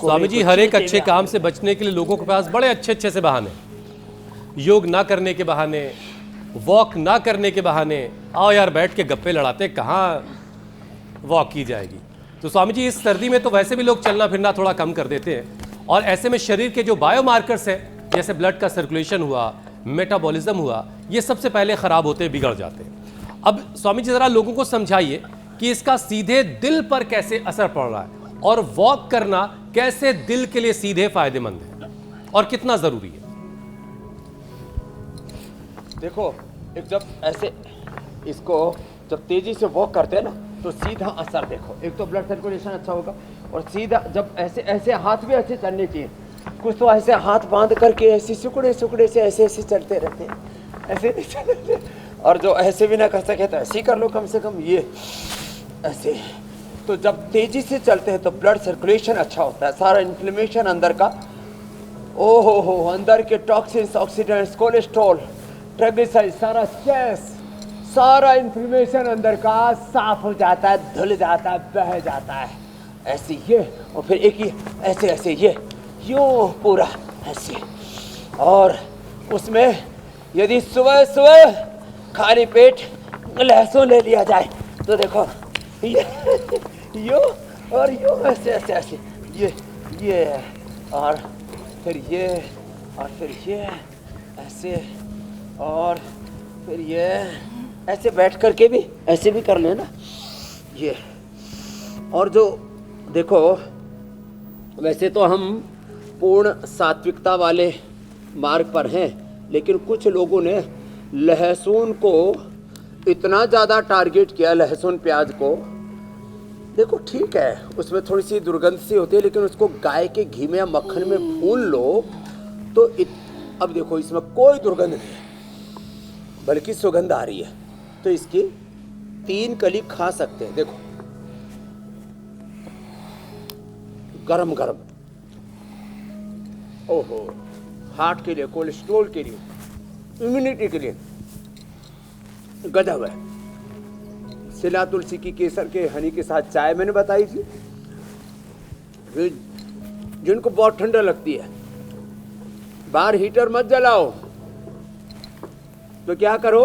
स्वामी जी, हर एक अच्छे काम से बचने के लिए लोगों के पास बड़े अच्छे अच्छे से बहाने, योग ना करने के बहाने, वॉक ना करने के बहाने। आओ यार बैठ के गप्पे लड़ाते, कहाँ वॉक की जाएगी। तो स्वामी जी, इस सर्दी में तो वैसे भी लोग चलना फिरना थोड़ा कम कर देते हैं, और ऐसे में शरीर के जो बायोमार्कर्स हैं, जैसे ब्लड का सर्कुलेशन हुआ, मेटाबॉलिज्म हुआ, ये सबसे पहले खराब होते बिगड़ जाते हैं। अब स्वामी जी ज़रा लोगों को समझाइए कि इसका सीधे दिल पर कैसे असर पड़ रहा है, और वॉक करना कैसे दिल के लिए सीधे फायदेमंद है और कितना जरूरी है। देखो, एक जब ऐसे इसको जब तेजी से वॉक करते हैं ना, तो सीधा असर देखो, एक तो ब्लड सर्कुलेशन अच्छा होगा, और सीधा जब ऐसे ऐसे हाथ भी ऐसे चलने चाहिए। कुछ तो ऐसे हाथ बांध करके ऐसे सुकड़े सुकड़े से ऐसे ऐसे चलते रहते हैं, ऐसे नहीं चलते। और जो ऐसे भी ना कर सके तो ऐसे ही कर लो, कम से कम ये ऐसे। तो जब तेजी से चलते हैं तो ब्लड सर्कुलेशन अच्छा होता है, सारा इन्फ्लेमेशन अंदर का, ओ हो अंदर के टॉक्सिन्स, ऑक्सीडेंट्स, कोलेस्ट्रॉल, ट्राइग्लिसराइड, सारा स्ट्रेस, सारा इन्फ्लेमेशन अंदर का साफ हो जाता है, धुल जाता है, बह जाता है। ऐसे ये, और फिर एक ही ऐसे ऐसे ये यूं पूरा ऐसे। और उसमें यदि सुबह सुबह खाली पेट लहसुन ले लिया जाए तो देखो ये यूं और यूं ऐसे ऐसे ऐसे ये और फिर ये और फिर ये ऐसे और फिर ये ऐसे बैठ करके भी ऐसे भी कर लेना ये। और जो देखो, वैसे तो हम पूर्ण सात्विकता वाले मार्ग पर हैं, लेकिन कुछ लोगों ने लहसुन को इतना ज़्यादा टारगेट किया, लहसुन प्याज को। देखो ठीक है, उसमें थोड़ी सी दुर्गंध सी होती है, लेकिन उसको गाय के घी में या मक्खन में भून लो तो अब देखो इसमें कोई दुर्गंध नहीं है, बल्कि सुगंध आ रही है। तो इसकी 3 कली खा सकते हैं। देखो गरम गरम, ओहो, हार्ट के लिए, कोलेस्ट्रॉल के लिए, इम्यूनिटी के लिए गजब है। सिला तुलसी की केसर के हनी के साथ चाय मैंने बताई थी। जिनको बहुत ठंडा लगती है, बाहर हीटर मत जलाओ, तो क्या करो,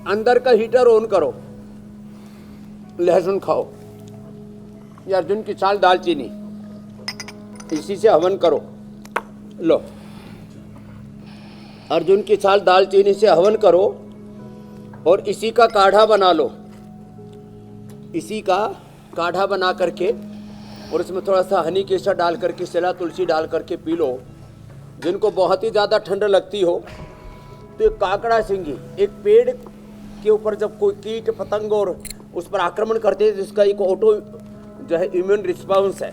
अंदर का हीटर ऑन करो, लहसुन खाओ, या अर्जुन की छाल, दालचीनी, इसी से हवन करो। लो, अर्जुन की छाल दालचीनी से हवन करो, और इसी का काढ़ा बना लो, इसी का काढ़ा बना करके, और इसमें थोड़ा सा हनी केसर डाल करके, सिला तुलसी डाल करके पी लो। जिनको बहुत ही ज़्यादा ठंड लगती हो तो एक काकड़ा सिंगी, एक पेड़ के ऊपर जब कोई कीट पतंग और उस पर आक्रमण करते हैं, जिसका एक ऑटो जो है इम्यून रिस्पॉन्स है,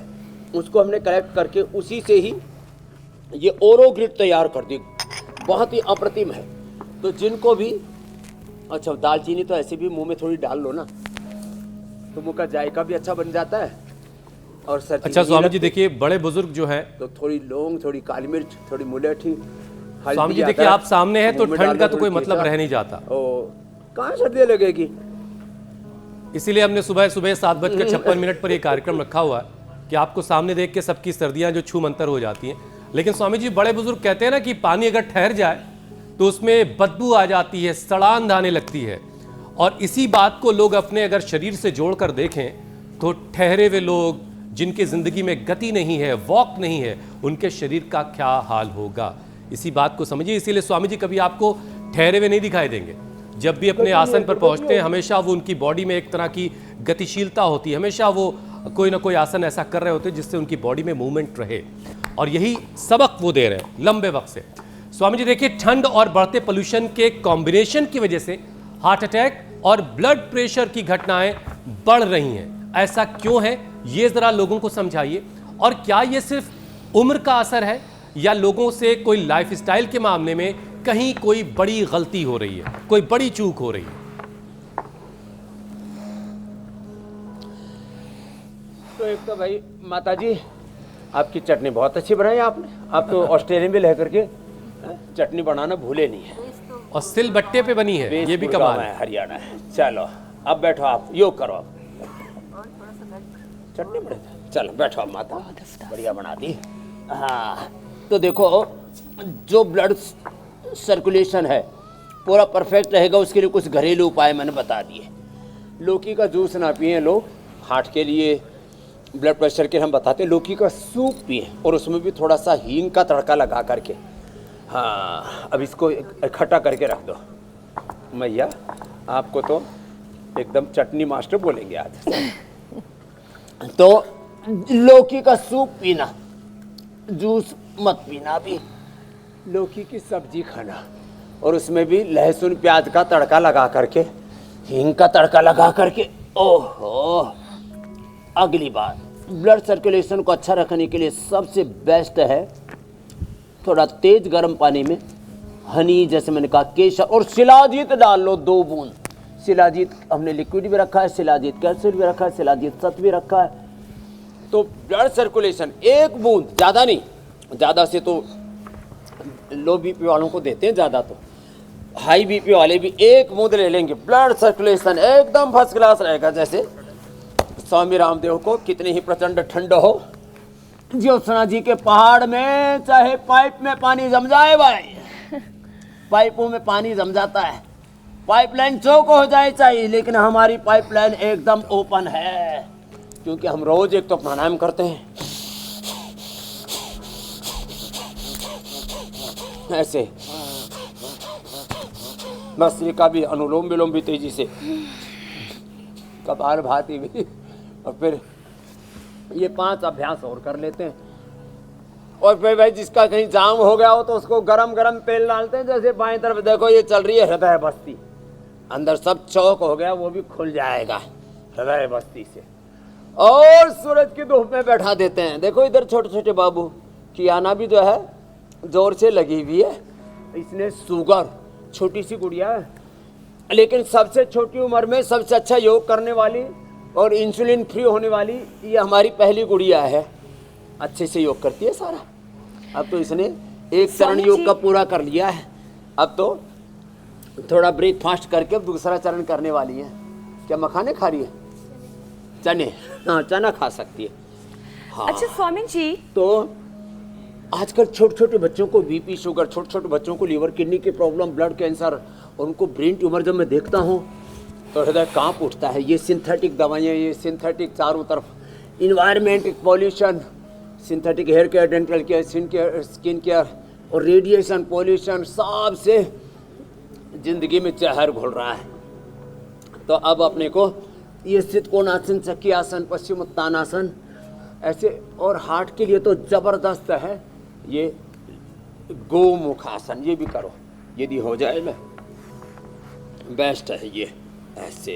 उसको हमने कलेक्ट करके उसी से ही ये ओरोग्रिड तैयार कर दी, बहुत ही अप्रतिम है। तो जिनको भी, अच्छा दालचीनी तो ऐसे भी मुंह में थोड़ी डाल लो ना, तो मुंह का जायका भी अच्छा बन जाता है। और सर अच्छा स्वामी जी, देखिए बड़े बुजुर्ग जो हैं, तो थोड़ी लौंग, थोड़ी काली मिर्च, थोड़ी मुलेठी, स्वामी जी देखिए आप सामने हैं तो ठंड का तो कोई मतलब रह नहीं जाता। कहाँ सर्दी लगेगी। इसीलिए हमने सुबह सुबह 7:56 पर यह कार्यक्रम रखा हुआ है कि आपको सामने देख के सबकी सर्दियां जो छू मंतर हो जाती हैं। लेकिन स्वामी जी, बड़े बुजुर्ग कहते हैं ना कि पानी अगर ठहर जाए तो उसमें बदबू आ जाती है, सड़ांध आने लगती है। और इसी बात को लोग अपने अगर शरीर से जोड़कर देखें तो ठहरे हुए लोग, जिनकी जिंदगी में गति नहीं है, वॉक नहीं है, उनके शरीर का क्या हाल होगा, इसी बात को समझिए। इसीलिए स्वामी जी कभी आपको ठहरे हुए नहीं दिखाई देंगे। जब भी अपने आसन पर पहुंचते हैं, हमेशा वो उनकी बॉडी में एक तरह की गतिशीलता होती है, हमेशा वो कोई ना कोई आसन ऐसा कर रहे होते हैं जिससे उनकी बॉडी में मूवमेंट रहे, और यही सबक वो दे रहे हैं लंबे वक्त से। स्वामी जी देखिए, ठंड और बढ़ते पोल्यूशन के कॉम्बिनेशन की वजह से हार्ट अटैक और ब्लड प्रेशर की घटनाएं बढ़ रही हैं। ऐसा क्यों है, ये जरा लोगों को समझाइए। और क्या ये सिर्फ उम्र का असर है, या लोगों से कोई लाइफस्टाइल के मामले में कहीं कोई बड़ी गलती हो रही है, कोई बड़ी चूक हो रही है? तो एक तो भाई माता जी, आपकी चटनी बहुत अच्छी बनाई आपने। आप तो ऑस्ट्रेलिया में रह करके चटनी बनाना भूले नहीं है, और सिलबट्टे पे बनी है, ये भी कमाल है। हरियाणा है। चलो अब बैठो, आप योग करो, आप चटनी बड़े था। चलो बैठो माता, बढ़िया बना दी। हाँ तो देखो, जो ब्लड सर्कुलेशन है पूरा परफेक्ट रहेगा, उसके लिए कुछ घरेलू उपाय मैंने बता दिए। लौकी का जूस ना पिए लोग, हार्ट के लिए, ब्लड प्रेशर के हम बताते हैं। लौकी का सूप पिए और उसमें भी थोड़ा सा हींग का तड़का लगा करके। हाँ अब इसको इकट्ठा करके रख दो। मैया आपको तो एकदम चटनी मास्टर बोलेंगे आज। तो लौकी का सूप पीना, जूस मत पीना भी। लौकी की सब्जी खाना और उसमें भी लहसुन प्याज का तड़का लगा करके, हींग का तड़का लगा करके। ओहो, अगली बात, ब्लड सर्कुलेशन को अच्छा रखने के लिए सबसे बेस्ट है थोड़ा तेज गर्म पानी में हनी, जैसे मैंने कहा, केसर और शिलाजीत डाल लो 2 बूंद। शिलाजीत हमने लिक्विड भी रखा है, शिलाजीत कैप्सूल भी रखा है, शिलाजीत सत भी रखा है। तो ब्लड सर्कुलेशन 1 बूंद, ज़्यादा नहीं, ज़्यादा से तो लो बीपी वालों को देते हैं, ज़्यादा तो हाई बीपी वाले भी 1 बूंद ले लेंगे। ब्लड सर्कुलेशन एकदम फर्स्ट क्लास रहेगा। जैसे स्वामी रामदेव को कितनी ही प्रचंड ठंड हो, ज्योत्सना जी के पहाड़ में चाहे पाइप में पानी जम जाए भाई, पाइपों में पानी जम जाता है, पाइपलाइन चौक हो जाए चाहिए, लेकिन हमारी पाइपलाइन एकदम ओपन है, क्योंकि हम रोज एक तो प्राणायाम करते हैं ऐसे, भस्त्रिका भी, अनुलोम विलोम भी तेजी से, कपालभाति भी, और फिर ये 5 अभ्यास और कर लेते हैं। और फिर भाई जिसका कहीं जाम हो गया हो तो उसको गरम गरम तेल डालते हैं। जैसे बाएं तरफ देखो ये चल रही है हृदय बस्ती, अंदर सब चौक हो गया, वो भी खुल जाएगा हृदय बस्ती से। और सूरज की धूप में बैठा देते हैं। देखो इधर छोटे छोटे बाबू की आना भी जो है जोर से लगी हुई है। इसने शुगर, छोटी सी गुड़िया है, लेकिन सबसे छोटी उम्र में सबसे अच्छा योग करने वाली और इंसुलिन फ्री होने वाली ये हमारी पहली गुड़िया है। अच्छे से योग करती है सारा। अब तो इसने एक चरण योग का पूरा कर लिया है, अब तो थोड़ा ब्रेकफास्ट करके दूसरा चरण करने वाली है। क्या मखाने खा रही है? चने, हाँ चना खा सकती है। हाँ। अच्छा स्वामी जी, तो आजकल छोटे छोटे बच्चों को बीपी, शुगर, छोटे छोटे बच्चों को लीवर किडनी की प्रॉब्लम, ब्लड कैंसर, और उनको ब्रेन ट्यूमर जब मैं देखता हूँ तो हृदय कांप उठता है। ये सिंथेटिक दवाइयाँ, ये सिंथेटिक चारों तरफ, environment, pollution, synthetic hair care, dental care, skin care और रेडिएशन, पॉल्यूशन, सब से जिंदगी में जहर घुल रहा है। तो अब अपने को ये सिद्ध कोणासन, चक्की आसन, पश्चिम उत्तानासन ऐसे, और हार्ट के लिए तो जबरदस्त है ये गोमुख आसन, ये भी करो यदि हो जाए ना, बेस्ट है ये ऐसे।